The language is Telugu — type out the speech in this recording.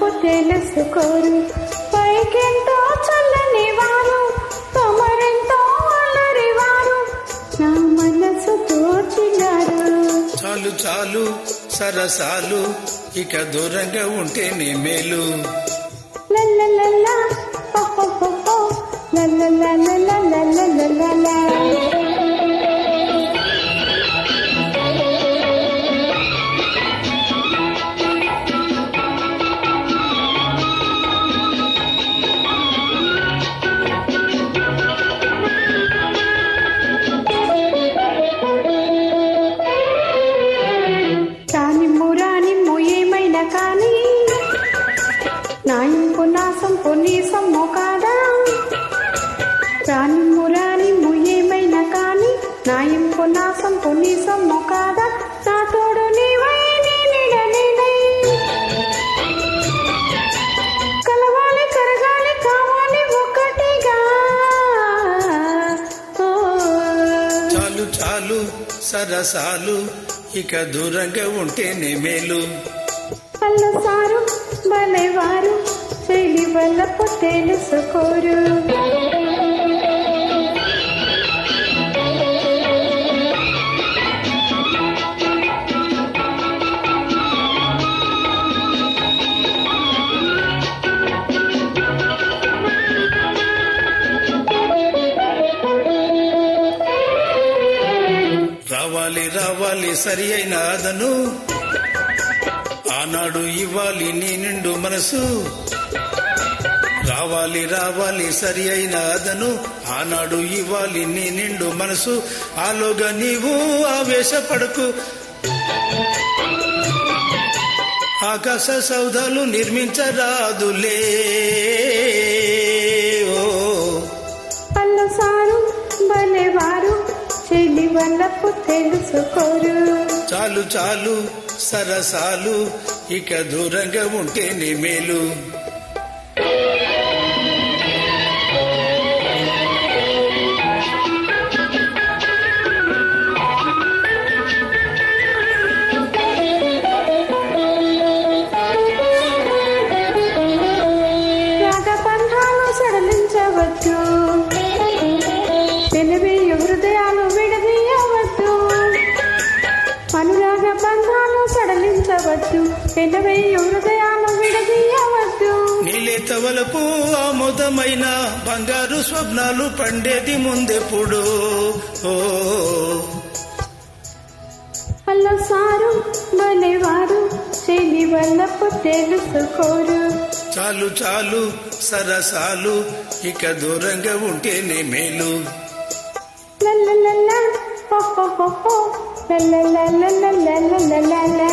వల్లపు తెలుసుకోరు. పైకెంతో చల్లని వారు, తమరెంతో అల్లరి వారు, నా మనసు దోచినారు. చాలు చాలు సరసాలు, ఇక దూరంగా ఉంటేనే మేలు. లల్లలల్లా ఓహోహోహో, లల్లలల్లలల్లలల్లలా. కానీ నా ఇంపు నాసం పొన్నీసమ్మో కాదా, రానిమ్ము ఏమైనా కానీ నా ఇంపు నాసం పొన్నీసమ్మో కాదా, నా తోడు నీవై నీడనేనై కలవాలి కరగాలి కావాలి ఒకటిగా. చాలు చాలు సరసాలు, ఇక దూరంగా ఉంటేనే మేలు. అల్లసారు భలేవారు, చెలి వల్లపు తెలుసుకోరు. రావాలి రావాలి సరి అయిన అదను, ఆనాడు ఇవ్వాలి నీ నిండు మనసు. రావాలి రావాలి సరి అయిన అదను, ఆనాడు ఇవ్వాలి నీ నిండు మనసు. ఆలోగా నీవు ఆవేశపడకు, ఆకాశ సౌధాలు నిర్మించరాదులే. అల్లసారు భలేవారు, చెలి వల్లపు తెలుసుకోరు. చాలు చాలు సరసాలు, ఇక దూరంగా ఉంటేనే మేలు. రాగబంధాలు సడలించవద్దు, తెలివేయ హృదయాలు విడదీయవద్దు. అనురాగ బంధాలు సడలించవద్దు, తెలివేయ హృదయాలు విడదీయవద్దు. నీలేత వలపు ఆమోదమైన బంగారు స్వప్నాలు పండేది ముందెప్పుడు. అల్లసారు భలేవారు, చెలి వల్లపు తెలుసుకోరు. చాలు చాలు సరసాలు, ఇక దూరంగా ఉంటేనే మేలు. లల్లలల్లా ఓహోహోహో, లల్లలల్లలల్లలలా.